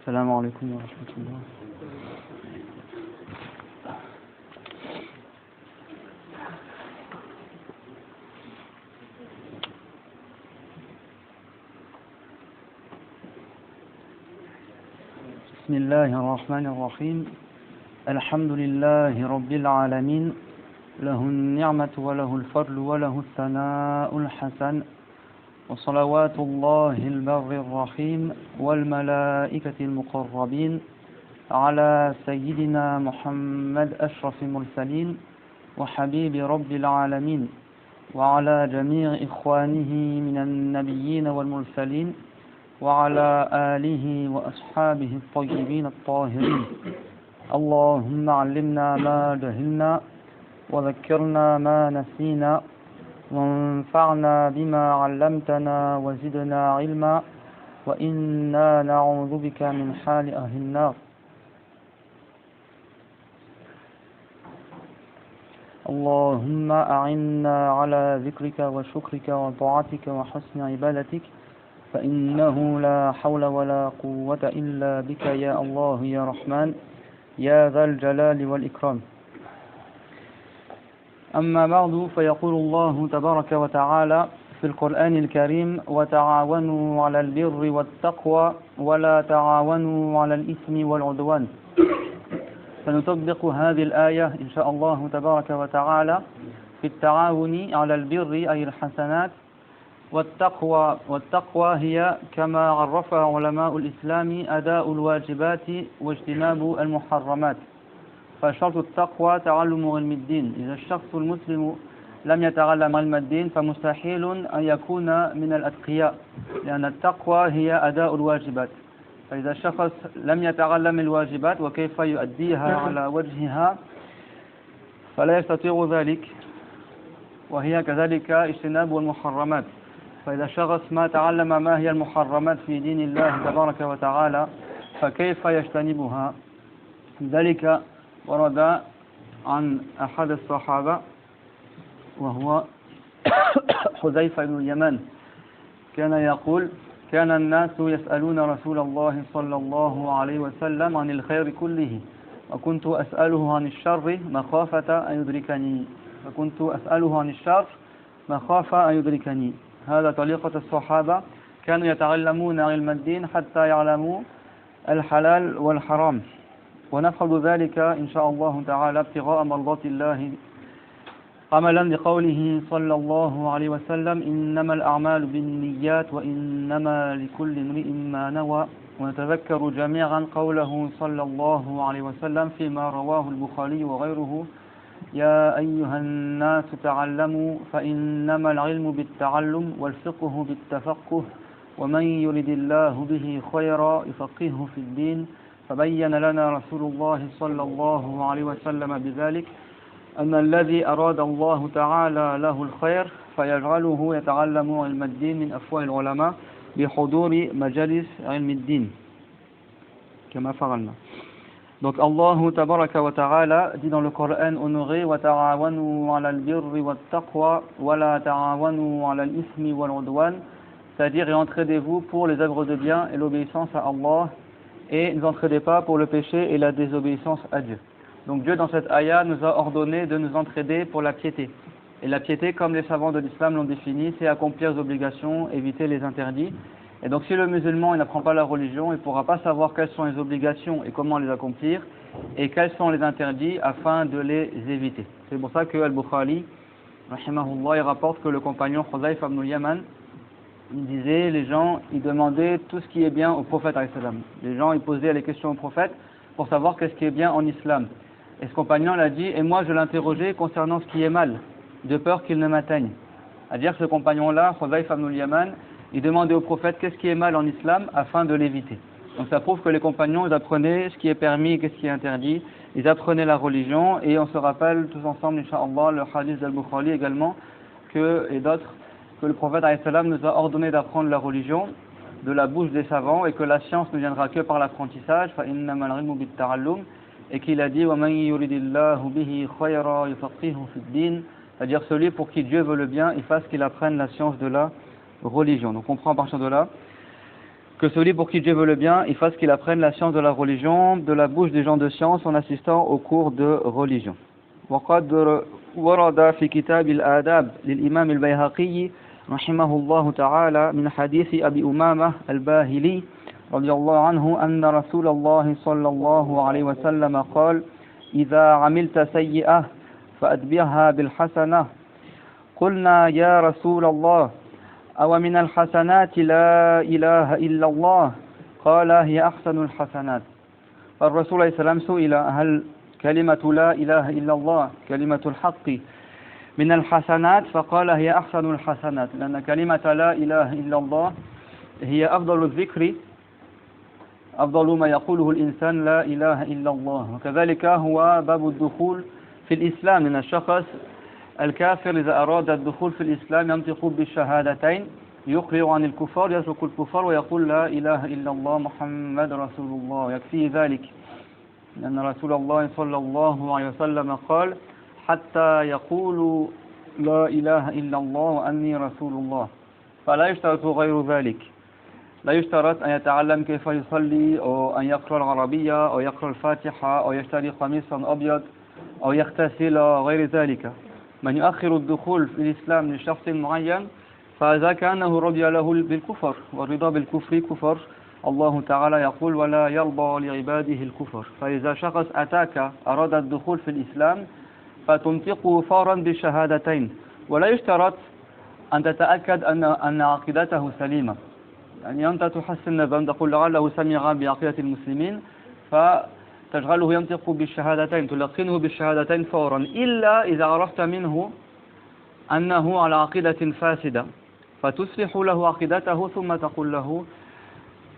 السلام عليكم ورحمة الله. بسم الله الرحمن الرحيم. الحمد لله رب العالمين، له النعمة وله الفضل وله الثناء الحسن، وصلوات الله البر الرحيم والملائكة المقربين على سيدنا محمد أشرف المرسلين وحبيب رب العالمين، وعلى جميع إخوانه من النبيين والمرسلين، وعلى آله وأصحابه الطيبين الطاهرين. اللهم علمنا ما جهلنا وذكرنا ما نسينا وانفعنا بما علمتنا وزدنا علما، وإنا نعوذ بك من حال أهل النار. اللهم أعنا على ذكرك وشكرك وطاعتك وحسن عبادتك، فإنه لا حول ولا قوة إلا بك يا الله يا رحمن يا ذا الجلال والإكرام. أما بعد، فيقول الله تبارك وتعالى في القرآن الكريم: وتعاونوا على البر والتقوى ولا تعاونوا على الإثم والعدوان. فنطبق هذه الآية إن شاء الله تبارك وتعالى في التعاون على البر أي الحسنات، والتقوى هي كما عرفها علماء الإسلام أداء الواجبات واجتناب المحرمات. فشرط التقوى تعلم علم الدين. إذا الشخص المسلم لم يتعلم علم الدين فمستحيل أن يكون من الأتقياء، لأن التقوى هي أداء الواجبات. فإذا الشخص لم يتعلم الواجبات وكيف يؤديها على وجهها فلا يستطيع ذلك، وهي كذلك اجتناب المحرمات. فإذا الشخص ما تعلم ما هي المحرمات في دين الله تبارك وتعالى فكيف يجتنبها؟ ذلك ورد عن أحد الصحابة وهو حذيفة بن اليمان، كان يقول: كان الناس يسألون رسول الله صلى الله عليه وسلم عن الخير كله، وكنت أسأله عن الشر مخافة أن يدركني. مخافة أن يدركني. هذا طريقة الصحابة، كانوا يتعلمون علم الدين حتى يعلموا الحلال والحرام. ونفعل ذلك إن شاء الله تعالى ابتغاء مرضات الله، عملا لقوله صلى الله عليه وسلم: إنما الأعمال بالنيات وإنما لكل امرئ ما نوى. ونتذكر جميعا قوله صلى الله عليه وسلم فيما رواه البخاري وغيره: يا أيها الناس تعلموا فإنما العلم بالتعلم والفقه بالتفقه، ومن يرد الله به خيرا يفقهه في الدين. فبين لنا رسول الله صلى الله عليه وسلم بذلك أن الذي أراد الله تعالى له الخير فيجعله يتعلم علم الدين من أفواه العلماء بحضور مجالس علم الدين كما فعلنا. Donc Allah tabaraka wa ta'ala dit dans le Coran honoré: wa ta'awanu 'ala al-birri wat-taqwa wa la ta'awanu 'ala al-ithmi wal-'udwan, c'est-à-dire entraidez-vous pour les œuvres de bien et l'obéissance à Allah, et ne vous entraidez pas pour le péché et la désobéissance à Dieu. Donc Dieu dans cette ayah nous a ordonné de nous entraider pour la piété. Et la piété, comme les savants de l'islam l'ont défini, c'est accomplir les obligations, éviter les interdits. Et donc si le musulman n'apprend pas la religion, il ne pourra pas savoir quelles sont les obligations et comment les accomplir, et quels sont les interdits afin de les éviter. C'est pour ça que Al-Bukhari, rahimahullah, il rapporte que le compagnon Hudhayfa ibn al-Yaman, il disait, les gens, ils demandaient tout ce qui est bien au prophète alayhi salam. Les gens, ils posaient les questions au prophète pour savoir qu'est-ce qui est bien en islam. Et ce compagnon l'a dit, et moi je l'interrogeais concernant ce qui est mal, de peur qu'il ne m'atteigne. C'est-à-dire ce compagnon-là, Hudhayfa ibn al-Yaman, il demandait au prophète qu'est-ce qui est mal en islam afin de l'éviter. Donc ça prouve que les compagnons, ils apprenaient ce qui est permis et qu'est-ce qui est interdit. Ils apprenaient la religion, et on se rappelle tous ensemble, Inch'Allah, le hadith d'Al-Bukhari également, et d'autres, que le prophète alayhi salam nous a ordonné d'apprendre la religion de la bouche des savants, et que la science ne viendra que par l'apprentissage, فَإِنَّمَا الْعِلْمُ بِالتَّعَلُّمِ, et qu'il a dit وَمَنْ يُرِدِ اللَّهُ بِهِ خَيْرًا يُفَقِّهُ فِي الدِّينِ, c'est-à-dire celui pour qui Dieu veut le bien, il fasse qu'il apprenne la science de la religion. Donc on prend à partir de là que celui pour qui Dieu veut le bien, il fasse qu'il apprenne la science de la religion de la bouche des gens de science en assistant aux cours de religion. وقد ورد في كتاب الآداب للإمام البيهقي رحمه الله تعالى من حديث أبي أمامة الباهلي رضي الله عنه أن رسول الله صلى الله عليه وسلم قال إذا عملت سيئة فأتبعها بالحسنة قلنا يا رسول الله أو من الحسنات لا إله إلا الله قال هي أحسن الحسنات. فالرسول عليه السلام سئل هل كلمة لا إله إلا الله كلمة الحق من الحسنات فقال هي أحسن الحسنات لأن كلمة لا إله إلا الله هي أفضل الذكر أفضل ما يقوله الإنسان لا إله إلا الله. وكذلك هو باب الدخول في الإسلام لأن الشخص الكافر إذا أراد الدخول في الإسلام ينطق بالشهادتين يقرر عن الكفار يترك الكفار ويقول لا إله إلا الله محمد رسول الله يكفيه ذلك لأن رسول الله صلى الله عليه وسلم قال حتى يقول لا إله إلا الله وأني رسول الله فلا يشترط غير ذلك. لا يشترط أن يتعلم كيف يصلي أو أن يقرأ العربية أو يقرأ الفاتحة أو يشتري قميصا أبيض أو يغتسل غير ذلك. من يؤخر الدخول في الإسلام لشخص معين فهذا كأنه رضي له بالكفر والرضا بالكفر كفر. الله تعالى يقول ولا يرضى لعباده الكفر. فإذا شخص أتاك أراد الدخول في الإسلام فتنطقه فورا بالشهادتين ولا يشترط أن تتأكد أن عقيدته سليمة. يعني أنت تحسن بأن تقول لعله سمع بعقيدة المسلمين فتجعله ينطق بالشهادتين تلقنه بالشهادتين فورا إلا إذا عرفت منه أنه على عقيدة فاسدة فتصلح له عقيدته ثم تقول له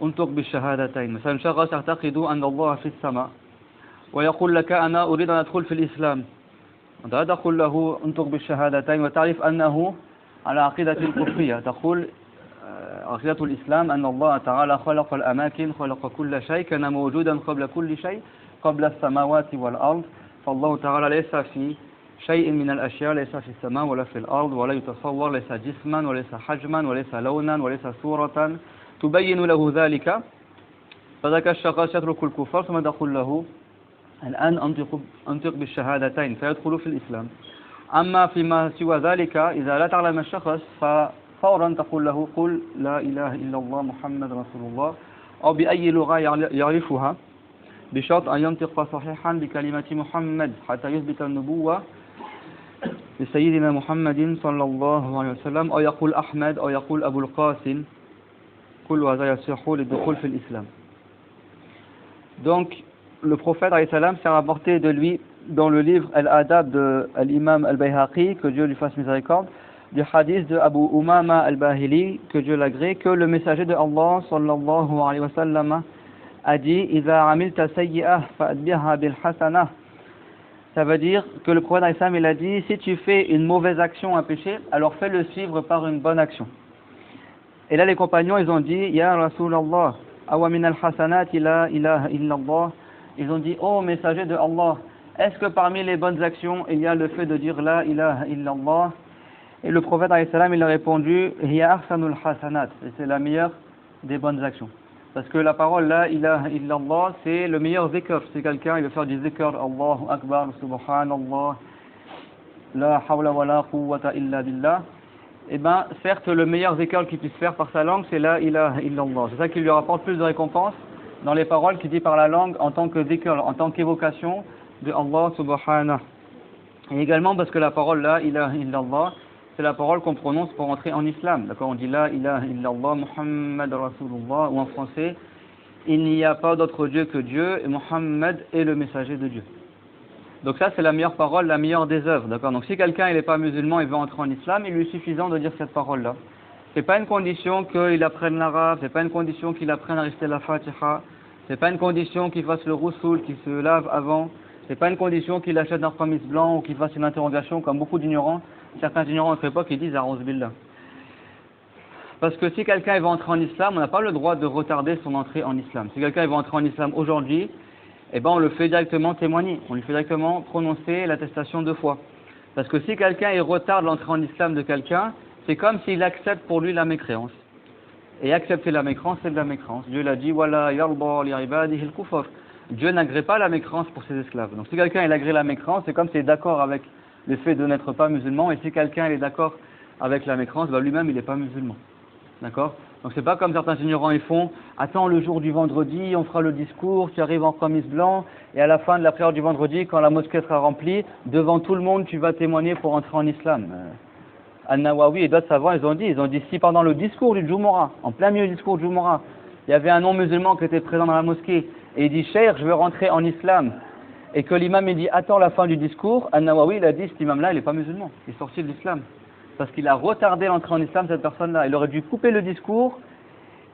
انطق بالشهادتين. مثلا شخص يعتقد أن الله في السماء ويقول لك أنا أريد أن أدخل في الإسلام أنت لا تقول له انطق بالشهادتين وتعرف أنه على عقيدة الكفرية تقول عقيدة الإسلام أن الله تعالى خلق الأماكن خلق كل شيء كان موجودا قبل كل شيء قبل السماوات والأرض فالله تعالى ليس في شيء من الأشياء ليس في السماء ولا في الأرض ولا يتصور ليس جسما وليس حجما وليس لونا وليس صورة تبين له ذلك. فذاك الشخص يترك الكفر ثم تقول له الآن أنطق بالشهادتين فيدخل في الإسلام. أما فيما سوى ذلك إذا لا تعلم الشخص ففورا تقول له قل لا إله إلا الله محمد رسول الله أو بأي لغة يعرفها بشرط أن ينطق صحيحا بكلمة محمد حتى يثبت النبوة لسيدنا محمد صلى الله عليه وسلم أو يقول أحمد أو يقول أبو القاسم كل هذا يصح للدخول في الإسلام. Donc le prophète alayhi salam s'est rapporté de lui dans le livre Al-Adab de l'imam Al-Bayhaqi, que Dieu lui fasse miséricorde, du hadith de Abu Umama Al-Bahili, que Dieu l'agrée, que le messager de Allah sallallahu alayhi wa sallam a dit إِذَا عَمِلْتَ سَيِّئَةً فَأَتْبِعْهَا بِالْحَسَنَةِ. Ça veut dire que le prophète alayhi salam il a dit si tu fais une mauvaise action, un péché, alors fais-le suivre par une bonne action. Et là les compagnons ils ont dit Ya Rasulallah awa min al-hasanati la ilaha illallah. Ils ont dit oh messager de Allah, est-ce que parmi les bonnes actions il y a le fait de dire la ilaha illallah? Et le prophète alayhi salam il a répondu hiya ahsanul hasanat, c'est la meilleure des bonnes actions. Parce que la parole la ilaha illallah c'est le meilleur zikr. Si quelqu'un il veut faire du zikr Allahu akbar subhanallah la hawla wa la quwwata illa billah, eh bien, certes, le meilleur zikr qu'il puisse faire par sa langue, c'est la ilaha illallah. C'est ça qui lui rapporte plus de récompense dans les paroles qu'il dit par la langue en tant que zikr, en tant qu'évocation de Allah subhanahu. Et également parce que la parole la ilaha illallah, c'est la parole qu'on prononce pour entrer en islam. D'accord, on dit la ilaha illallah, Muhammad Rasulullah, ou en français, il n'y a pas d'autre Dieu que Dieu, et Muhammad est le messager de Dieu. Donc ça c'est la meilleure parole, la meilleure des œuvres, d'accord. Donc si quelqu'un n'est pas musulman et veut entrer en islam, il lui est suffisant de dire cette parole-là. C'est pas une condition qu'il apprenne l'arabe, c'est pas une condition qu'il apprenne à réciter la Fatiha, c'est pas une condition qu'il fasse le roussoul, qu'il se lave avant, c'est pas une condition qu'il achète un chemise blanc ou qu'il fasse une interrogation comme beaucoup d'ignorants, certains ignorants à notre époque ils disent A'ouz billah. Parce que si quelqu'un veut entrer en islam, on n'a pas le droit de retarder son entrée en islam. Si quelqu'un veut entrer en islam aujourd'hui, eh ben on le fait directement témoigner, on lui fait directement prononcer l'attestation de foi. Parce que si quelqu'un retarde l'entrée en islam de quelqu'un, c'est comme s'il accepte pour lui la mécréance. Et accepter la mécrance, c'est de la mécrance. Dieu l'a dit, Wala yarda li ibadihi al-kufr. Dieu n'agrée pas la mécrance pour ses esclaves. Donc si quelqu'un il agrée la mécrance, c'est comme s'il est d'accord avec le fait de n'être pas musulman. Et si quelqu'un il est d'accord avec la mécrance, bah, lui-même il n'est pas musulman. D'accord? Donc c'est pas comme certains ignorants ils font, attends le jour du vendredi, on fera le discours, tu arrives en chemise blanc, et à la fin de la prière du vendredi, quand la mosquée sera remplie, devant tout le monde tu vas témoigner pour entrer en islam. An-Nawawi et d'autres savants ils ont dit si pendant le discours du Jumu'ah, en plein milieu du discours du Jumu'ah, il y avait un non-musulman qui était présent dans la mosquée, et il dit Cheikh, je veux rentrer en islam, et que l'imam il dit attends la fin du discours, An-Nawawi il a dit cet imam-là il n'est pas musulman, il est sorti de l'islam. Parce qu'il a retardé l'entrée en islam, cette personne-là. Il aurait dû couper le discours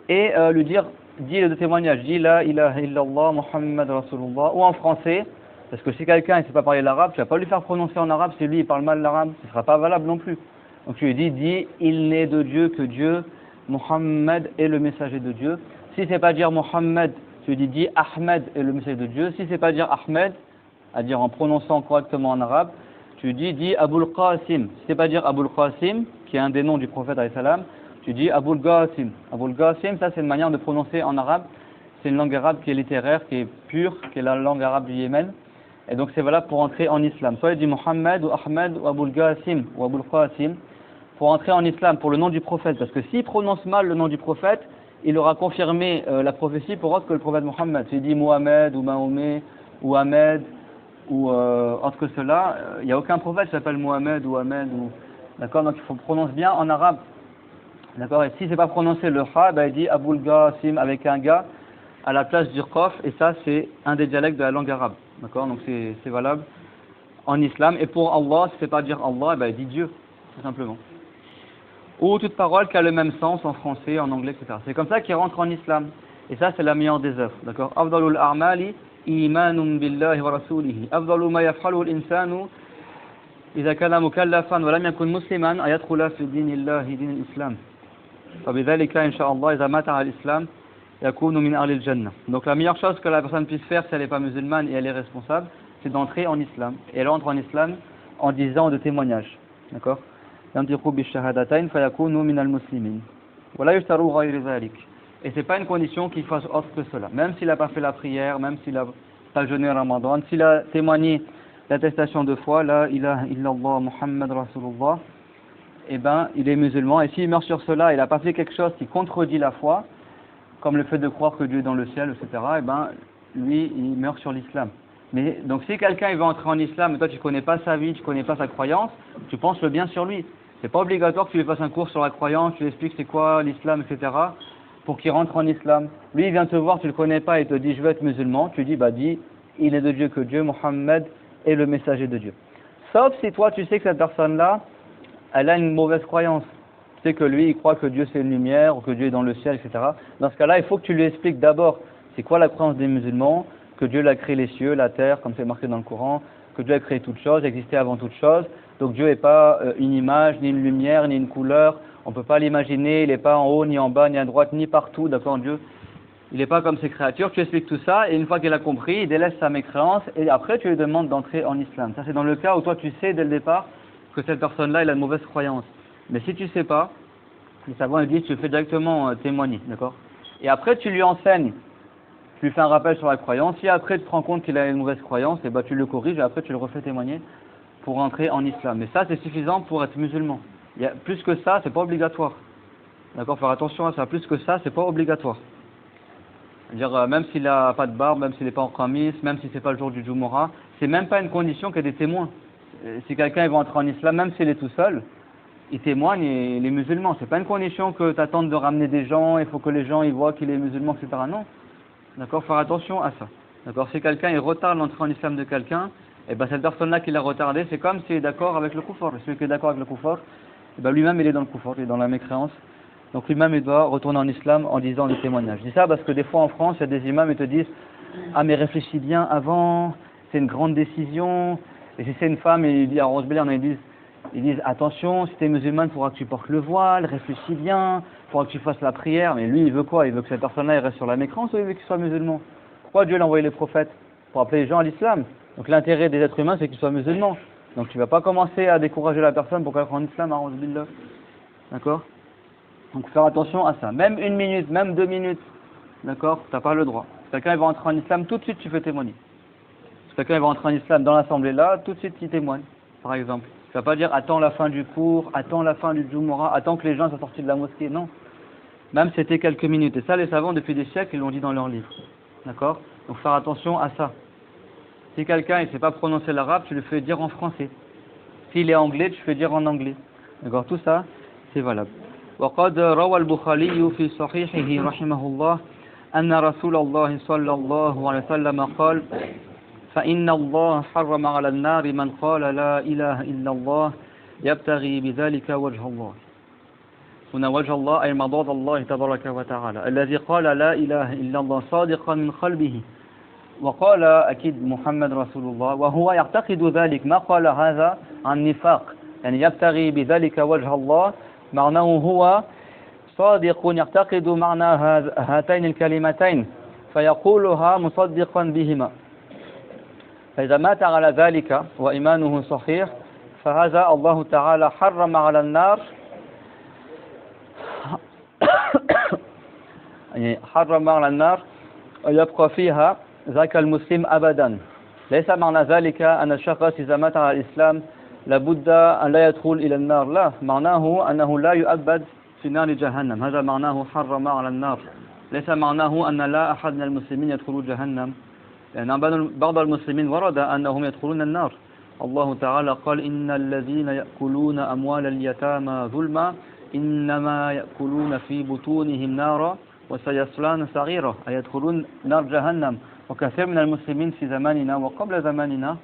et lui dire, dis le témoignage, dis la ilaha illallah Muhammad Rasulullah, ou en français, parce que si quelqu'un ne sait pas parler l'arabe, tu ne vas pas lui faire prononcer en arabe, si lui il parle mal l'arabe, ce ne sera pas valable non plus. Donc tu lui dis, il n'est de Dieu que Dieu, Muhammad est le messager de Dieu. Si c'est pas dire Muhammad, tu lui dis Ahmed est le messager de Dieu. Si c'est pas dire Ahmed, à dire en prononçant correctement en arabe, tu dis Abul Qasim. Si c'est pas dire Abul Qasim, qui est un des noms du prophète alayhi salam, tu dis Abul Qasim. Abul Qasim, ça c'est une manière de prononcer en arabe. C'est une langue arabe qui est littéraire, qui est pure, qui est la langue arabe du Yémen. Et donc c'est valable pour entrer en islam. Soit il dit Muhammad ou Ahmed ou Abul Qasim ou Abul Qasim pour entrer en islam, pour le nom du prophète. Parce que s'il prononce mal le nom du prophète, il aura confirmé la prophétie pour autre que le prophète Mohammed. S'il dit Mohamed ou Mahomet ou Ahmed ou autre que cela, il n'y a aucun prophète qui s'appelle Mohamed ou Ahmed. D'accord, donc il faut prononcer bien en arabe. D'accord, et si c'est pas prononcé le ha, ben il dit Abul Qasim avec un ga à la place du qaf, et ça c'est un des dialectes de la langue arabe. D'accord, donc c'est valable en islam. Et pour Allah, si c'est pas dire Allah, ben il dit Dieu, tout simplement. Ou toute parole qui a le même sens en français, en anglais, etc. C'est comme ça qu'il rentre en islam. Et ça, c'est la meilleure des œuvres. D'accord? Afdalul a'mali imanun billahi wa rasulihi. Afdalu ma yaf'aluhu al-insanu idha kana mukallafan wa lam yakun musliman ayadkhula fi dinillahi din al-islam. فبذلك إن شاء الله إذا مات على الإسلام يكون من أهل الجنة. Donc la meilleure chose que la personne puisse faire si elle n'est pas musulmane et elle est responsable, c'est d'entrer en islam. Et elle entre en islam en disant de témoignages. D'accord? ينطق بالشهادتين فيكون من المسلمين ولا يشترط غير ذلك. Et c'est pas une condition qu'il fasse autre que cela. Même s'il n'a pas fait la prière, même s'il n'a pas jeûné Ramadan, s'il a témoigné l'attestation de foi, la ilaha illallah Muhammad Rasulullah, eh ben il est musulman. Et s'il meurt sur cela, il n'a pas fait quelque chose qui contredit la foi, comme le fait de croire que Dieu est dans le ciel, etc. Eh ben lui, il meurt sur l'islam. Mais donc si quelqu'un il veut entrer en islam, et toi tu connais pas sa vie, tu connais pas sa croyance, tu penses le bien sur lui. C'est pas obligatoire que tu lui fasses un cours sur la croyance, tu lui expliques c'est quoi l'islam, etc. pour qu'il rentre en islam. Lui il vient te voir, tu le connais pas et te dit je veux être musulman, tu dis bah dis il n'est de Dieu que Dieu, Mohammed est le messager de Dieu. Sauf si toi tu sais que cette personne-là, elle a une mauvaise croyance. Tu sais que lui il croit que Dieu c'est une lumière, ou que Dieu est dans le ciel, etc. Dans ce cas-là, il faut que tu lui expliques d'abord c'est quoi la croyance des musulmans, que Dieu a créé les cieux, la terre, comme c'est marqué dans le Coran, que Dieu a créé toutes choses, existait avant toutes choses. Donc Dieu n'est pas une image, ni une lumière, ni une couleur. On ne peut pas l'imaginer, il n'est pas en haut, ni en bas, ni à droite, ni partout. D'accord, Dieu, il n'est pas comme ses créatures. Tu expliques tout ça, et une fois qu'il a compris, il délaisse sa mécréance, et après tu lui demandes d'entrer en islam. Ça c'est dans le cas où toi tu sais dès le départ que cette personne-là, elle a une mauvaise croyance. Mais si tu ne sais pas, les savants ils disent tu le fais directement témoigner. D'accord. Et après tu lui enseignes. Tu lui fais un rappel sur la croyance. Si après tu te rends compte qu'il a une mauvaise croyance, et ben tu le corriges et après tu le refais témoigner pour rentrer en islam. Mais ça c'est suffisant pour être musulman. Il y a plus que ça, c'est pas obligatoire. D'accord, faire attention à ça. Plus que ça, c'est pas obligatoire. C'est-à-dire même s'il a pas de barbe, même s'il n'est pas en qamis, même si c'est pas le jour du Jumu'ah, c'est même pas une condition qu'il y ait des témoins. Si quelqu'un va entrer en islam, même s'il est tout seul, il témoigne et il est musulman. C'est pas une condition que tu attends de ramener des gens, il faut que les gens ils voient qu'il est musulman, etc. Non. D'accord, faire attention à ça. D'accord, si quelqu'un il retarde l'entrée en islam de quelqu'un, et ben cette personne-là qui l'a retardé, c'est comme s'il est d'accord avec le kufr. Celui qui est d'accord avec le kufr, et ben lui-même il est dans le kufr, il est dans la mécréance. Donc lui-même il doit retourner en islam en disant des témoignages. Je dis ça parce que des fois en France, il y a des imams qui te disent ah mais réfléchis bien avant, c'est une grande décision. Et si c'est une femme, et il dit à Rosebelly, ils disent attention, si tu es musulman, il faudra que tu portes le voile, réfléchis bien, il faudra que tu fasses la prière. Mais lui, il veut quoi? Il veut que cette personne-là il reste sur la mécréance ou il veut qu'il soit musulman? Pourquoi Dieu a envoyé les prophètes? Pour appeler les gens à l'islam. Donc l'intérêt des êtres humains, c'est qu'ils soient musulmans. Donc tu ne vas pas commencer à décourager la personne pour qu'elle rentre en islam, à Rosebelly. D'accord? Donc faire attention à ça. Même 1 minute, même 2 minutes, d'accord, tu n'as pas le droit. Si quelqu'un va entrer en islam, tout de suite tu fais témoigner. Si quelqu'un va entrer en islam dans l'assemblée là, tout de suite il témoigne, par exemple. Tu ne vas pas dire attends la fin du cours, attends la fin du Jumu'ah, attends que les gens soient sortis de la mosquée, non. Même c'était quelques minutes. Et ça, les savants, depuis des siècles, ils l'ont dit dans leurs livres. D'accord? Donc faire attention à ça. Si quelqu'un ne sait pas prononcer l'arabe, tu le fais dire en français. S'il est anglais, tu fais dire en anglais. D'accord? Tout ça, c'est valable. وقد روى البخاري في صحيحه رحمه الله أن رسول الله صلى الله عليه وسلم قال فإن الله حرم على النار من قال لا إله إلا الله يبتغي بذلك وجه الله. هنا وجه الله أي مضاد الله تبارك وتعالى الذي قال لا إله إلا الله صادقا من قلبه وقال أكيد محمد رسول الله وهو يعتقد ذلك ما قال هذا عن نفاق يعني يبتغي بذلك وجه الله معناه هو صادق يعتقد معنى هاتين الكلمتين فيقولها مصدقا بهما فإذا مات على ذلك وإيمانه صحيح فهذا الله تعالى حرم على النار حرم على النار يبقى فيها ذاك المسلم أبدا ليس معنى ذلك أن الشخص إذا مات على الإسلام لابد أن لا يدخل إلى النار لا معناه أنه لا يؤبد في نار جهنم هذا معناه حرم على النار ليس معناه أن لا أحد من المسلمين يدخلون جهنم لأن بعض المسلمين ورد أنهم يدخلون النار الله تعالى قال إن الذين يأكلون أموال اليتامى ظلما إنما يأكلون في بطونهم نارا وسيصلون سعيرا أي يدخلون نار جهنم وكثير من المسلمين في زماننا وقبل زماننا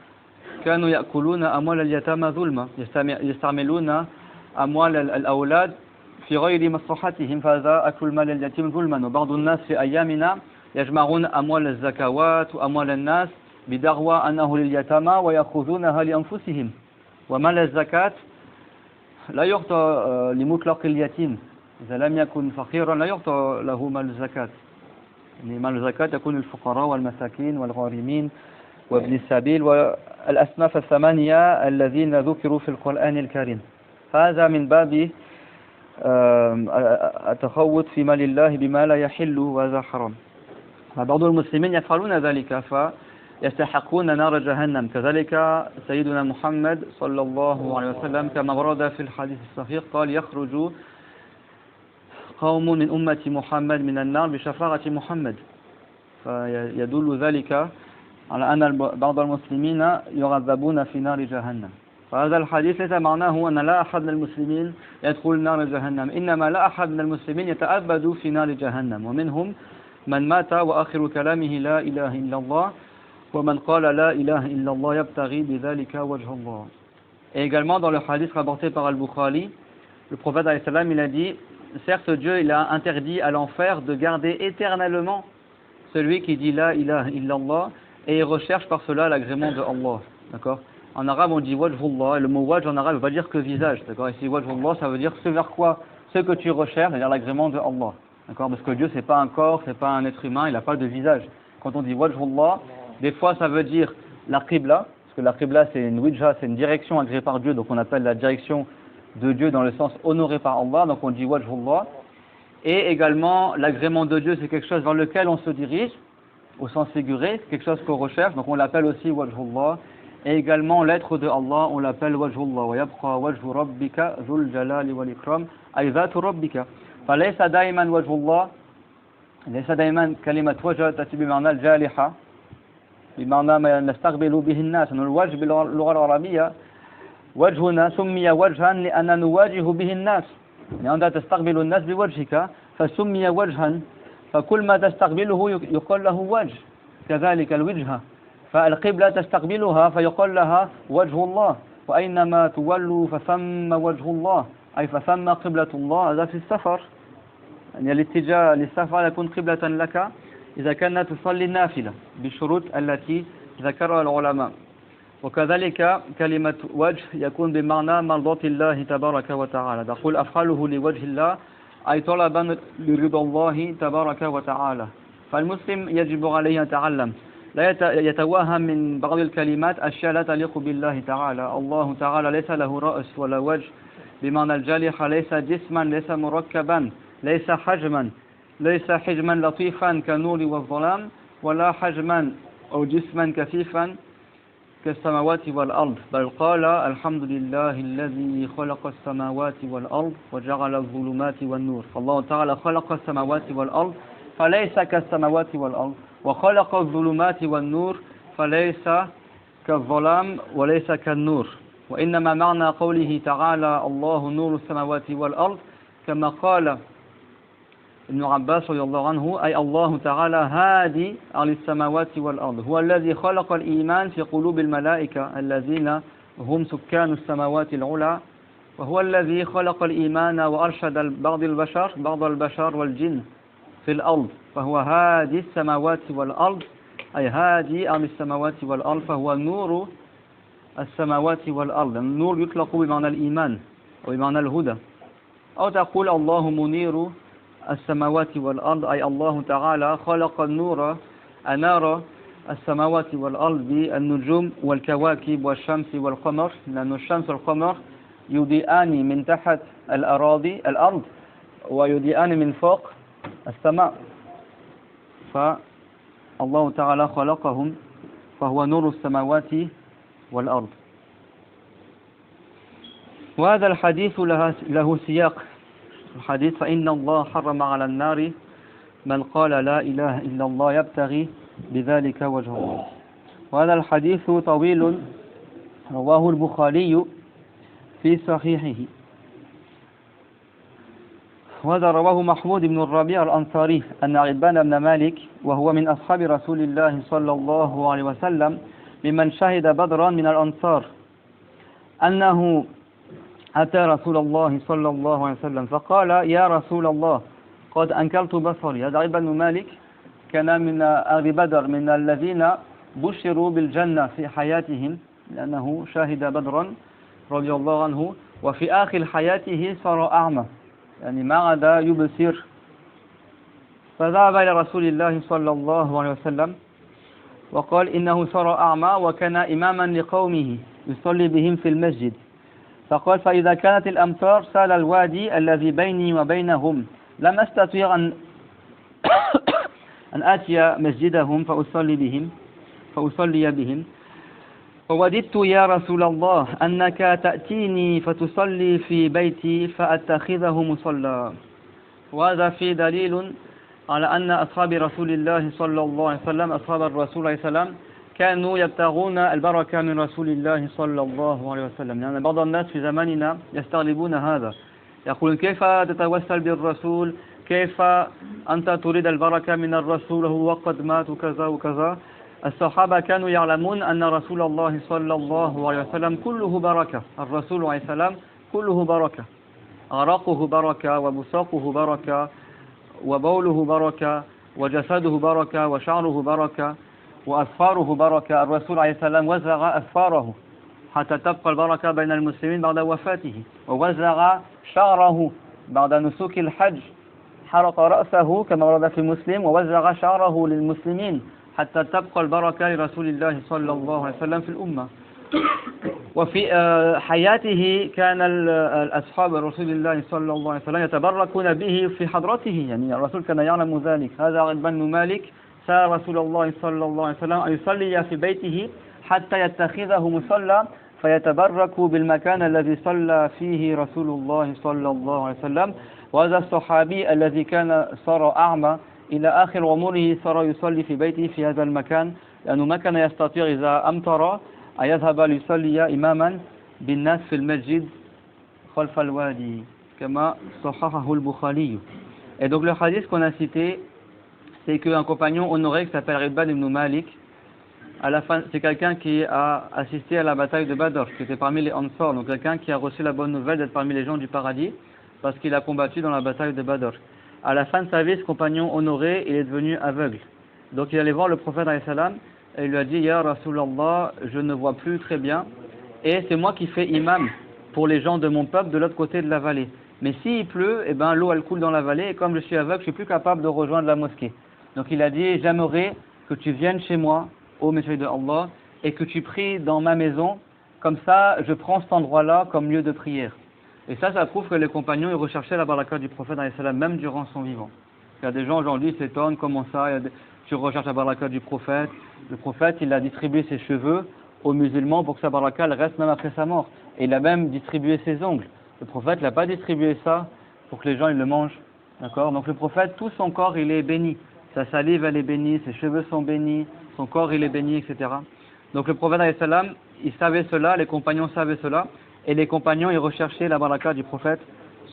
كانوا يأكلون أموال اليتامى ظلما يستعملون أموال الأولاد في غير مصلحتهم فهذا أكل مال اليتيم ظلما وبعض الناس في أيامنا يجمعون أموال الزكوات وأموال الناس بدعوى أنه لليتامى ويأخذونها لأنفسهم ومال الزكاة لا يعطى لمطلق اليتيم إذا لم يكن فقيرا لا يعطى له مال الزكاة يعني مال الزكاة يكون للفقراء والمساكين والغارمين وابن السبيل والأصناف الثمانية الذين ذكروا في القرآن الكريم فهذا من باب التخوض في مال الله بما لا يحل وهذا حرام بعض المسلمين يفعلون ذلك فيستحقون نار جهنم كذلك سيدنا محمد صلى الله عليه وسلم كما ورد في الحديث الصحيح قال يخرج قوم من أمة محمد من النار بشفاعة محمد فيدل ذلك على أن بعض المسلمين يعذبون في نار جهنم فهذا الحديث ليس معناه أن لا أحد من المسلمين يدخل نار جهنم إنما لا أحد من المسلمين يتأبد في نار جهنم ومنهم من مات وآخر كلامه لا إله إلا الله ومن قال لا إله إلا الله يبتغي بذلك وجه الله. Et également dans le hadith rapporté par Al-Bukhari, le prophète alayhi salam il a dit certes Dieu il a interdit à l'enfer de garder éternellement celui qui dit la ilaha illallah et il recherche par cela l'agrément de Allah. D'accord? En arabe on dit wajhullah et le mot wajh en arabe ne veut pas dire que visage. D'accord? Ici wajhullah ça veut dire ce vers quoi ce que tu recherches, c'est-à-dire l'agrément de Allah. D'accord? Parce que Dieu c'est pas un corps, c'est pas un être humain, il n'a pas de visage. Quand on dit wajhullah, des fois ça veut dire la qibla, parce que la qibla c'est une wijha, c'est une direction agréée par Dieu, donc on appelle la direction de Dieu dans le sens honoré par Allah, donc on dit wajhullah. Et également l'agrément de Dieu c'est quelque chose vers lequel on se dirige, au sens figuré, c'est quelque chose qu'on recherche, donc on l'appelle aussi wajhullah. Et également l'être de Allah, on l'appelle wajhullah. Wa yabqa wajhu rabbika dhul jalali wal ikram ay dhatu rabbika. فليس دائما وجه الله ليس دائما كلمة وجه تأتي بمعنى الجالحة بمعنى ما نستقبل به الناس الوجه باللغة العربية وجهنا سمي وجها لأن نواجه به الناس يعني أنت تستقبل الناس بوجهك فسمي وجها فكل ما تستقبله يقال له وجه كذلك الوجهة فالقبلة تستقبلها فيقال لها وجه الله وأينما تولوا فثم وجه الله أي فثم قبلة الله هذا في السفر يعني الاتجاه للسفر يكون قبلة لك إذا كانت تصلي النافلة بالشروط التي ذكرها العلماء وكذلك كلمة وجه يكون بمعنى مرضاة الله تبارك وتعالى تقول أفعله لوجه الله أي طلبا لرضا الله تبارك وتعالى فالمسلم يجب عليه أن يتعلم لا يتوهم من بعض الكلمات أشياء لا تليق بالله تعالى الله تعالى ليس له رأس ولا وجه بمعنى الجالح ليس جسما ليس مركبا ليس حجما ليس حجما لطيفا كالنور والظلام ولا حجما أو جسما كثيفا كالسماوات والأرض بل قال الحمد لله الذي خلق السماوات والأرض وجعل الظلمات والنور فالله تعالى خلق السماوات والأرض فليس كالسماوات والأرض وخلق الظلمات والنور فليس كالظلام وليس كالنور وإنما معنى قوله تعالى الله نور السماوات والأرض كما قال ابن عباس رضي الله عنه أي الله تعالى هادي على السماوات والأرض هو الذي خلق الإيمان في قلوب الملائكة الذين هم سكان السماوات العلى وهو الذي خلق الإيمان وأرشد بعض البشر والجن في الأرض فهو هادي السماوات والأرض أي هادي على السماوات والأرض فهو نور السماوات والأرض النور يطلق بمعنى الإيمان وبمعنى الهدى أو تقول الله منير السماوات والأرض أي الله تعالى خلق النور أنار السماوات والأرض بالنجوم والكواكب والشمس والقمر لأن الشمس والقمر يضيئان من تحت الأرض ويضيئان من فوق السماء فالله تعالى خلقهم فهو نور السماوات والأرض وهذا الحديث له سياق الحديث فإن الله حرم على النار من قال لا إله إلا الله يبتغي بذلك وجه الله وهذا الحديث طويل رواه البخاري في صحيحه وهذا رواه محمود بن الربيع الأنصاري أن عبان بن مالك وهو من أصحاب رسول الله صلى الله عليه وسلم ممن شهد بدرا من الأنصار أنه أتى رسول الله صلى الله عليه وسلم فقال يا رسول الله قد أنكرت بصري هذا عبان بن مالك كان من أهل بدر من الذين بشروا بالجنة في حياتهم لأنه شهد بدرا رضي الله عنه وفي آخر حياته صار أعمى يعني ما عاد يبصر فذهب إلى رسول الله صلى الله عليه وسلم وقال إنه صار أعمى وكان إماما لقومه يصلي بهم في المسجد فقال فإذا كانت الأمطار سال الوادي الذي بيني وبينهم لم أستطيع أن آتي مسجدهم فأصلي بهم فوددت يا رسول الله أنك تأتيني فتصلي في بيتي فأتخذه مصلى وهذا في دليل على أن أصحاب رسول الله صلى الله عليه وسلم أصحاب الرسول عليه السلام كانوا يبتغون البركة من رسول الله صلى الله عليه وسلم يعني بعض الناس في زماننا يستغربون هذا يقولون كيف تتوسل بالرسول كيف أنت تريد البركة من الرسول هو قد مات وكذا وكذا الصحابة كانوا يعلمون أن رسول الله صلى الله عليه وسلم كله بركة الرسول عليه السلام كله بركة عرقه بركة وبصاقه بركة وبوله بركة وجسده بركة وشعره بركة وأسفاره بركة الرسول عليه السلام وزع أسفاره حتى تبقى البركة بين المسلمين بعد وفاته ووزع شعره بعد نسك الحج حرق رأسه كما ورد في مسلم ووزع شعره للمسلمين حتى تبقى البركة لرسول الله صلى الله عليه وسلم في الأمة وفي حياته كان الأصحاب رسول الله صلى الله عليه وسلم يتبركون به في حضرته يعني الرسول كان يعلم ذلك هذا عبان بن مالك سأل رسول الله صلى الله عليه وسلم أن يصلي في بيته حتى يتخذه مصلى فيتبرك بالمكان الذي صلى فيه رسول الله صلى الله عليه وسلم وهذا الصحابي الذي كان صار أعمى إلى آخر عمره صار يصلي في بيته في هذا المكان لأنه ما كان يستطيع إذا أمطر أن يذهب ليصلي إماما بالناس في المسجد خلف الوادي كما صححه البخاري. Et donc le hadith qu'on a cité, c'est qu'un compagnon honoré qui s'appelle Ibn ibn Malik, à la fin, c'est quelqu'un qui a assisté à la bataille de Badr, qui était parmi les Ansar, donc quelqu'un qui a reçu la bonne nouvelle d'être parmi les gens du paradis, parce qu'il a combattu dans la bataille de Badr. À la fin de sa vie, ce compagnon honoré, il est devenu aveugle. Donc il allait voir le prophète alayhi salam et il lui a dit Ya Rasulallah, je ne vois plus très bien, et c'est moi qui fais imam pour les gens de mon peuple de l'autre côté de la vallée. Mais s'il pleut, eh ben, l'eau elle coule dans la vallée, et comme je suis aveugle, je suis plus capable de rejoindre la mosquée. Donc il a dit j'aimerais que tu viennes chez moi, ô messager de Allah, et que tu pries dans ma maison, comme ça je prends cet endroit-là comme lieu de prière. Et ça prouve que les compagnons ils recherchaient la baraka du prophète alayhi salam, même durant son vivant. Il y a des gens aujourd'hui qui s'étonnent, comment ça, tu recherches la baraka du prophète. Le prophète, il a distribué ses cheveux aux musulmans pour que sa baraka elle reste même après sa mort. Et il a même distribué ses ongles. Le prophète n'a pas distribué ça pour que les gens ils le mangent. D'accord? Donc le prophète, tout son corps il est béni. Sa salive elle est bénie, ses cheveux sont bénis, son corps il est béni, etc. Donc le prophète alayhi salam, il savait cela, les compagnons savaient cela, et les compagnons ils recherchaient la baraka du prophète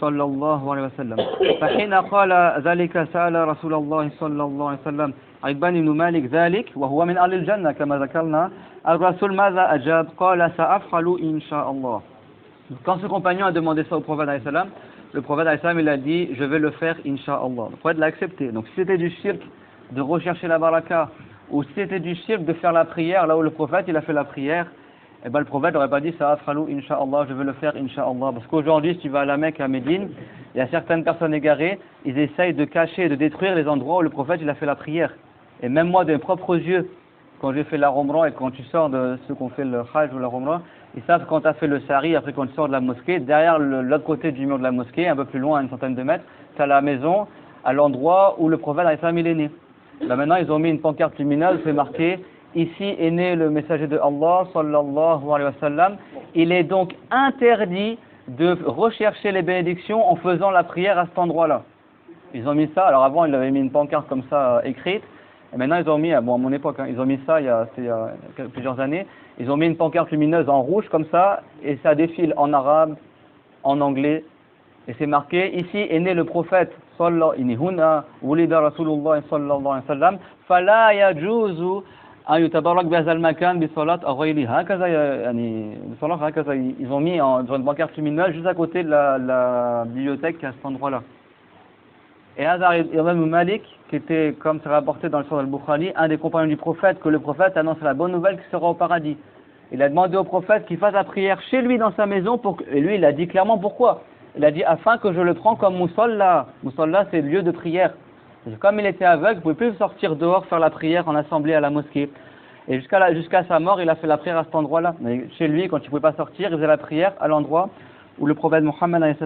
sallallahu alayhi wa sallam. فحين قال ذلك سأل رسول الله صلى الله عليه وسلم عتبان بن مالك ذلك وهو من أهل الجنة كما ذكرنا. الرسول ماذا أجاب؟ قال سأفعل إن شاء الله. Quand ce compagnon a demandé ça au prophète alayhi salam, le prophète alayhi salam il a dit je vais le faire insha'Allah. Le prophète l'a accepté. Donc si c'était du shirk de rechercher la baraka, ou si c'était du shirk de faire la prière là où le prophète il a fait la prière, eh ben le prophète n'aurait pas dit ça afralou insha'Allah, je vais le faire insha'Allah. Parce qu'aujourd'hui si tu vas à la Mecque, à Médine, il y a certaines personnes égarées, ils essayent de cacher, de détruire les endroits où le prophète il a fait la prière. Et même moi de mes propres yeux, quand j'ai fait la Umrah et quand tu sors de ceux qui ont fait le Hajj ou la Umrah, ils savent quand tu as fait le Sari, après quand tu sors de la mosquée, derrière l'autre côté du mur de la mosquée, un peu plus loin, à une centaine de mètres, tu as la maison à l'endroit où le prophète il est né. Là maintenant ils ont mis une pancarte lumineuse, c'est marqué ici est né le messager de Allah sallallahu alayhi wa sallam. Il est donc interdit de rechercher les bénédictions en faisant la prière à cet endroit-là. Ils ont mis ça, alors avant ils avaient mis une pancarte comme ça écrite, et maintenant ils ont mis, bon à mon époque, ils ont mis ça il y a plusieurs années, ils ont mis une pancarte lumineuse en rouge comme ça, et ça défile en arabe, en anglais, et c'est marqué ici est né le prophète sallallahu alayhi wa sallam, fala yajuzu أن يتبرك بهذا المكان بصلاة أو غيره هكذا يعني بصلاة هكذا. Ils ont mis dans une pancarte lumineuse juste à côté de la bibliothèque à cet endroit-là. Et Hazar ibn Malik, qui était, comme c'est rapporté dans le Sahih al-Bukhari, un des compagnons du prophète, que le prophète annonce la bonne nouvelle qu'il sera au paradis. Il a demandé au prophète qu'il fasse la prière chez lui dans sa maison, et lui il a dit clairement pourquoi. Il a dit afin que je le prends comme musalla. Musalla c'est le lieu de prière. Comme il était aveugle, il ne pouvait plus sortir dehors faire la prière en assemblée à la mosquée. Et jusqu'à sa mort, il a fait la prière à cet endroit-là. Mais chez lui, quand il ne pouvait pas sortir, il faisait la prière à l'endroit où le prophète Mohammed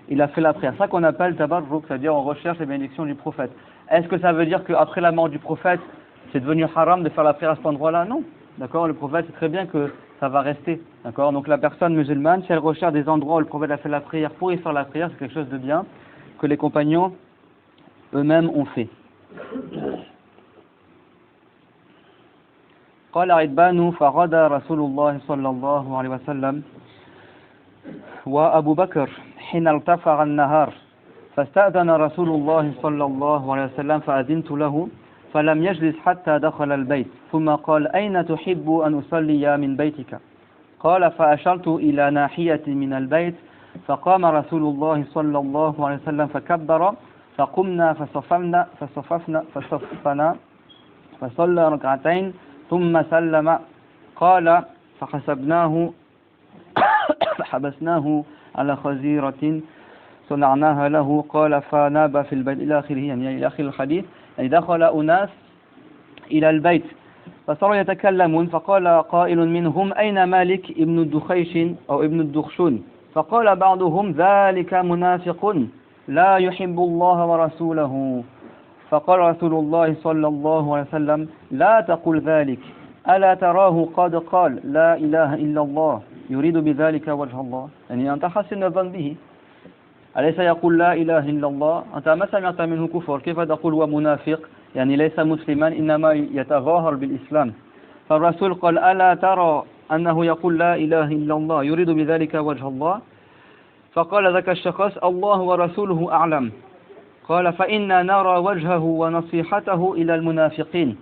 il a fait la prière. C'est ça qu'on appelle tabarruk, c'est-à-dire on recherche les bénédictions du prophète. Est-ce que ça veut dire qu'après la mort du prophète, c'est devenu haram de faire la prière à cet endroit-là? Non. D'accord, le prophète sait très bien que ça va rester. D'accord, donc la personne musulmane, si elle recherche des endroits où le prophète a fait la prière pour y faire la prière, c'est quelque chose de bien que les compagnons eux-mêmes ont fait. قال عتبان فغدا رسول الله صلى الله عليه وسلم وأبو بكر حين ارتفع النهار فاستأذن رسول الله صلى الله عليه وسلم فأذنت له فلم يجلس حتى دخل البيت ثم قال أين تحب أن أصلي من بيتك؟ قال فأشرت إلى ناحية من البيت فقام رسول الله صلى الله عليه وسلم فكبر فقمنا فصفنا فصلى ركعتين ثم سلم قال فحبسناه على خزيرة صنعناها له قال فناب في البيت إلى آخره يعني إلى آخر الحديث. يعني دخل أناس إلى البيت فصاروا يتكلمون فقال قائل منهم أين مالك ابن الدخيش أو ابن الدخشون فقال بعضهم ذلك منافق لا يحب الله ورسوله فقال رسول الله صلى الله عليه وسلم لا تقل ذلك ألا تراه قد قال لا إله إلا الله يريد بذلك وجه الله يعني أنت حسن الظن به أليس يقول لا إله إلا الله أنت ما سمعت منه كفر كيف تقول هو منافق يعني ليس مسلما إنما يتظاهر بالإسلام فالرسول قال ألا ترى أنه يقول لا إله إلا الله يريد بذلك وجه الله فقال ذاك الشخص الله ورسوله أعلم قال فإنا نرى وجهه ونصيحته إلى المنافقين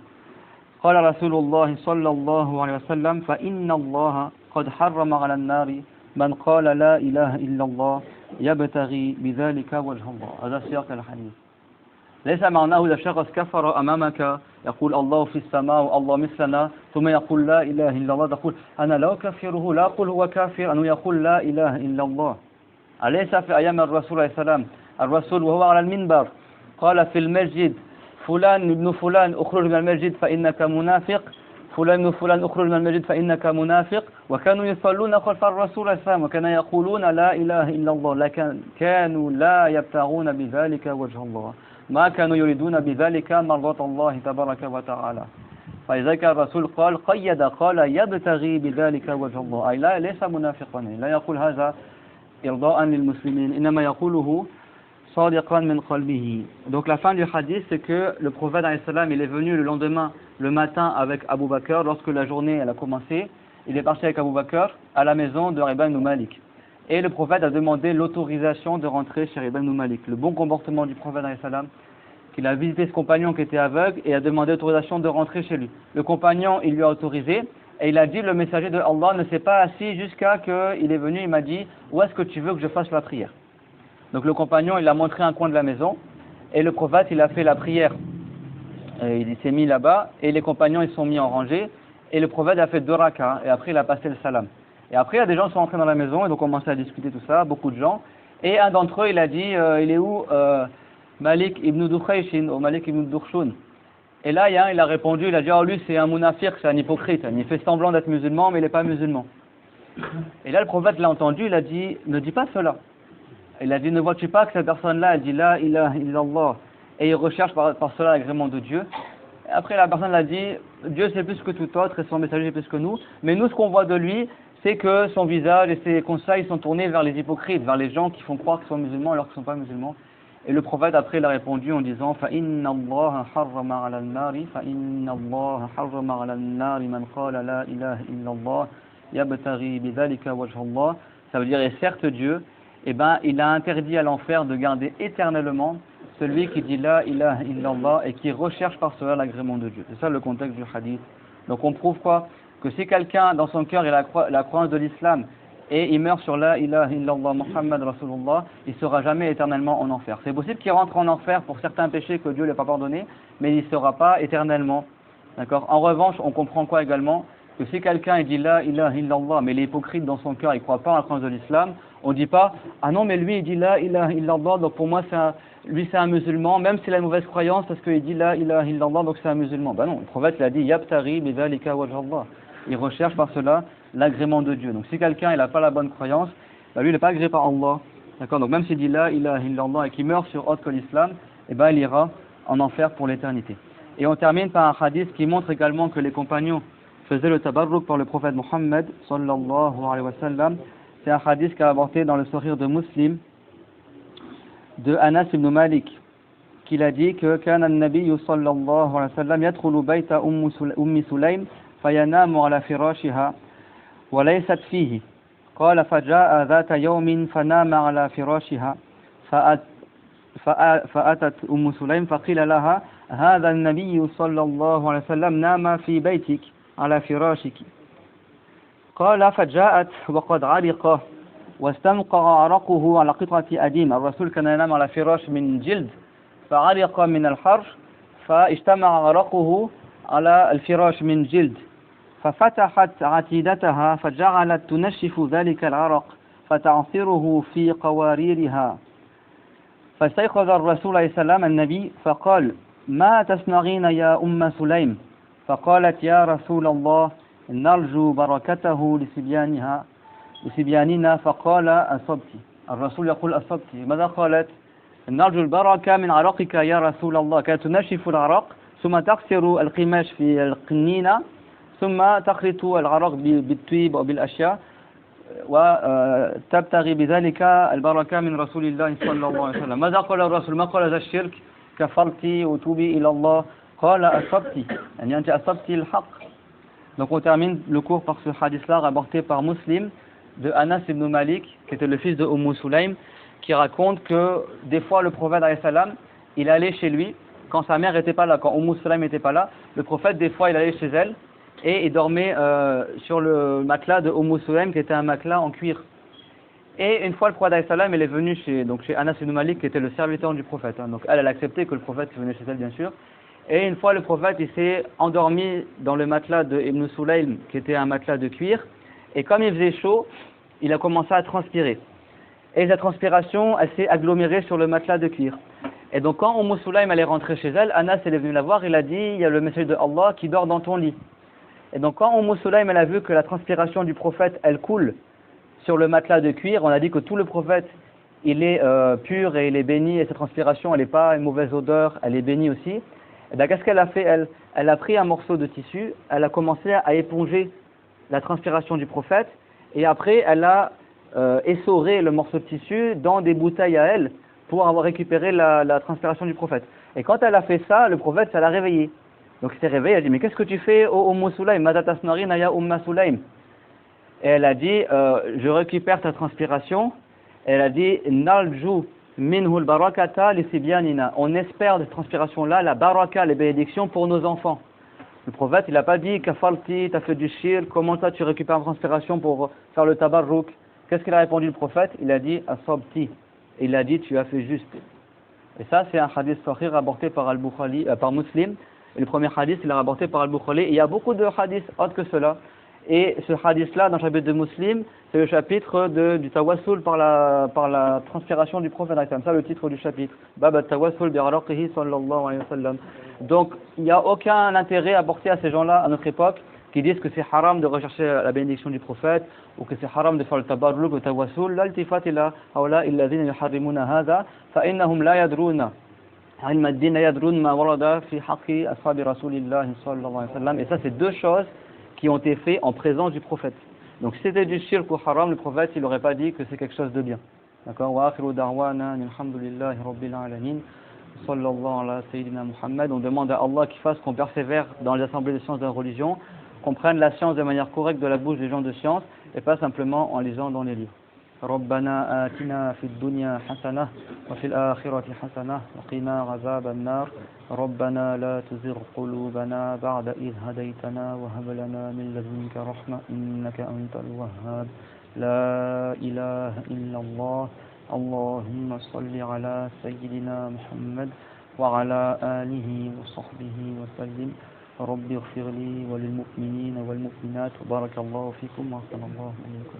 قال رسول الله صلى الله عليه وسلم فإن الله قد حرم على النار من قال لا إله إلا الله يبتغي بذلك وجه الله. هذا سياق الحديث. ليس معناه إذا شخص كفر أمامك يقول الله في السماء والله مثلنا ثم يقول لا إله إلا الله تقول أنا لا أكفره لا أقول هو كافر أنه يقول لا إله إلا الله. أليس في أيام الرسول عليه السلام الرسول وهو على المنبر قال في المسجد فلان ابن فلان اخرج من المسجد فإنك منافق فلان وفلان اخرج من المسجد فإنك منافق وكانوا يصلون خلف الرسول صلى الله عليه وسلم وكانوا يقولون لا إله إلا الله لكن كانوا لا يبتغون بذلك وجه الله ما كانوا يريدون بذلك مرضاة الله تبارك وتعالى فلذلك الرسول قال يبتغي بذلك وجه الله أي لا ليس منافقا لا يقول هذا إرضاء للمسلمين إنما يقوله صادقا من قلبه. Donc la fin du hadith c'est que le prophète alayhi salam il est venu le lendemain le matin avec Abu Bakr lorsque la journée elle a commencé il est parti avec Abu Bakr à la maison de Ribah ibn Malik et le prophète a demandé l'autorisation de rentrer chez Ribah ibn Malik. Le bon comportement du prophète alayhi salam qu'il a visité ce compagnon qui était aveugle et a demandé l'autorisation de rentrer chez lui. Le compagnon il lui a autorisé et il a dit le messager de Allah ne s'est pas assis jusqu'à qu'il est venu, il m'a dit où est-ce que tu veux que je fasse la prière. Donc le compagnon il a montré un coin de la maison et le prophète il a fait la prière. Il s'est mis là-bas et les compagnons ils sont mis en rangée et le prophète a fait 2 raka et après il a passé le salam. Et après il y a des gens qui sont entrés dans la maison et ils ont commencé à discuter tout ça, beaucoup de gens. Et un d'entre eux il a dit il est où Malik ibn Dukhayshin ou Malik ibn Dukhshun. Et là il a répondu, il a dit oh lui c'est un munafiq, c'est un hypocrite, il fait semblant d'être musulman mais il n'est pas musulman. Et là le prophète l'a entendu, il a dit ne dis pas cela. Il a dit ne vois-tu pas que cette personne-là elle dit la ilaha illallah et il recherche par cela l'agrément de Dieu. Et après la personne l'a dit Dieu c'est plus que tout autre et son messager c'est plus que nous, mais nous ce qu'on voit de lui c'est que son visage et ses conseils sont tournés vers les hypocrites, vers les gens qui font croire qu'ils sont musulmans alors qu'ils ne sont pas musulmans. Et le prophète après il a répondu en disant فَإِنَّ اللَّهَ حَرَّمَ عَلَى النَّارِ فَإِنَّ اللَّهَ حَرَّمَ عَلَى النَّارِ مَنْ قَالَ لَا إِلَهَ إِلَّا اللَّهِ يَبْتَغِي بِذَلِكَ وَجْهَ اللَّهِ. Ça veut dire et certes Dieu il a interdit à l'enfer de garder éternellement celui qui dit la ilaha illallah et qui recherche par cela l'agrément de Dieu. C'est ça le contexte du hadith. Donc on prouve quoi? Que si quelqu'un dans son cœur il a la croyance de l'islam et il meurt sur la ilaha illallah Muhammad Rasulullah, il ne sera jamais éternellement en enfer. C'est possible qu'il rentre en enfer pour certains péchés que Dieu ne lui a pas pardonnés, mais il ne sera pas éternellement. D'accord? En revanche, on comprend quoi également? Que si quelqu'un dit la ilaha illallah, mais il est hypocrite dans son cœur, il ne croit pas en la croyance de l'islam, on ne dit pas ah non mais lui il dit la ilaha illallah donc pour moi lui c'est un musulman même s'il a une mauvaise croyance parce qu'il dit la ilaha illallah donc c'est un musulman. Ben non, le prophète il a dit yabtari bidhalika wajhallah. Il recherche par cela l'agrément de Dieu. Donc si quelqu'un il n'a pas la bonne croyance, ben lui il n'est pas agréé par Allah. D'accord? Donc même s'il dit la ilaha illallah et qu'il meurt sur autre que l'islam, eh ben il ira en enfer pour l'éternité. Et on termine par un hadith qui montre également que les compagnons faisaient le tabarruk par le prophète Muhammad sallallahu alayhi wa sallam. C'est un hadith qu'a apporté dans le Sahih de Muslim de Anas ibn Malik qu'il a dit que كان النبي صلى الله عليه وسلم يدخل بيت أم سليم فينام على فراشها وليست فيه قال فجاء ذات يوم فنام على فراشها فأتت أم سليم فقيل لها هذا النبي صلى الله عليه وسلم نام في بيتك على فراشك قال فجاءت وقد عرق واستنقع عرقه على قطعة أديم. الرسول كان ينام على فراش من جلد فعرق من الحر فاجتمع عرقه على الفراش من جلد ففتحت عتيدتها فجعلت تنشف ذلك العرق فتعصره في قواريرها فاستيقظ الرسول عليه السلام النبي فقال ما تصنعين يا أم سليم فقالت يا رسول الله نرجو بركته لصبياننا فقال أصبت. الرسول يقول أصبت. ماذا قالت؟ نرجو البركة من عرقك يا رسول الله. كانت تنشف العرق ثم تكسر القماش في القنينة ثم تخلط العرق بالطيب أو بالأشياء وتبتغي بذلك البركة من رسول الله صلى الله عليه وسلم. ماذا قال الرسول؟ ما قال ذا الشرك كفرت وتوبي إلى الله قال أصبت يعني أنت أصبت الحق. Donc on termine le cours par ce hadith-là rapporté par Muslim de Anas ibn Malik, qui était le fils de Sulaym, qui raconte que des fois le prophète alayhi salam, il allait chez lui quand sa mère n'était pas là, quand Sulaym n'était pas là. Le prophète des fois il allait chez elle et il dormait sur le matelas de Sulaym qui était un matelas en cuir. Et une fois le prophète alayhi salam, il est venu chez Anas ibn Malik qui était le serviteur du prophète. Donc elle a accepté que le prophète venait chez elle bien sûr. Et une fois le prophète il s'est endormi dans le matelas de Ibn Sulaym qui était un matelas de cuir et comme il faisait chaud il a commencé à transpirer et sa transpiration elle s'est agglomérée sur le matelas de cuir et donc quand Sulaym allait rentrer chez elle, Anas elle est venu la voir, il a dit il y a le messager de Allah qui dort dans ton lit Et donc quand Sulaym elle a vu que la transpiration du prophète elle coule sur le matelas de cuir, on a dit que tout le prophète il est pur et il est béni et sa transpiration elle n'est pas une mauvaise odeur, elle est bénie aussi. Et bien qu'est-ce qu'elle a fait elle? Elle a pris un morceau de tissu, elle a commencé à éponger la transpiration du prophète et après elle a essoré le morceau de tissu dans des bouteilles à elle pour avoir récupéré la transpiration du prophète. Et quand elle a fait ça, le prophète ça l'a réveillé. Donc il s'est réveillé, elle a dit mais qu'est-ce que tu fais ô Sulaym, Mata tasnarina ya Sulaym? Et elle a dit je récupère ta transpiration. Et elle a dit nalju minhu barakata li sibyanina. On espère de cette transpiration là la baraka, les bénédictions pour nos enfants. Le prophète il n'a pas dit kafalti, t'as fait du shir, comment ça tu récupères la transpiration pour faire le tabarruk? Qu'est-ce qu'il a répondu le prophète? Il a dit asabti. Il a dit tu as fait juste. Et ça c'est un hadith sahih rapporté par Al-Bukhari, par Muslim. Et le premier hadith il est rapporté par Al-Bukhari. Il y a beaucoup de hadiths autres que cela. Et ce hadith-là, dans le chapitre de Muslim, c'est le chapitre du tawassul par la transpiration du prophète. C'est ça le titre du chapitre. Bab tawassul bi araqihi sallallahu alayhi wa sallam. Donc, il n'y a aucun intérêt à porter à ces gens-là, à notre époque, qui disent que c'est haram de rechercher la bénédiction du prophète, ou que c'est haram de faire le tabarruk, le tawassul. L'altifat ila haula illadhina yuharrimuna hadha, fa innahum la yadruna. علم الدين لا يدرون ما ورد في حق أصحاب رسول الله صلى الله عليه وسلم. Et ça, c'est deux choses qui ont été faits en présence du prophète. Donc si c'était du shirk ou haram, le prophète il n'aurait pas dit que c'est quelque chose de bien. D'accord? Wa akhiru da'wana alhamdulillahi rabbil alamin. Sallallahu ala sayyidina Muhammad. On demande à Allah qu'il fasse qu'on persévère dans les assemblées de sciences de la religion, qu'on prenne la science de manière correcte de la bouche des gens de science et pas simplement en lisant dans les livres. ربنا آتنا في الدنيا حسنة وفي الآخرة حسنة وقنا عذاب النار ربنا لا تزغ قلوبنا بعد إذ هديتنا وهب لنا من لدنك رحمة إنك أنت الوهاب لا إله إلا الله اللهم صل على سيدنا محمد وعلى آله وصحبه وسلم رب اغفر لي وللمؤمنين والمؤمنات وبارك الله فيكم وأحسن الله إليكم.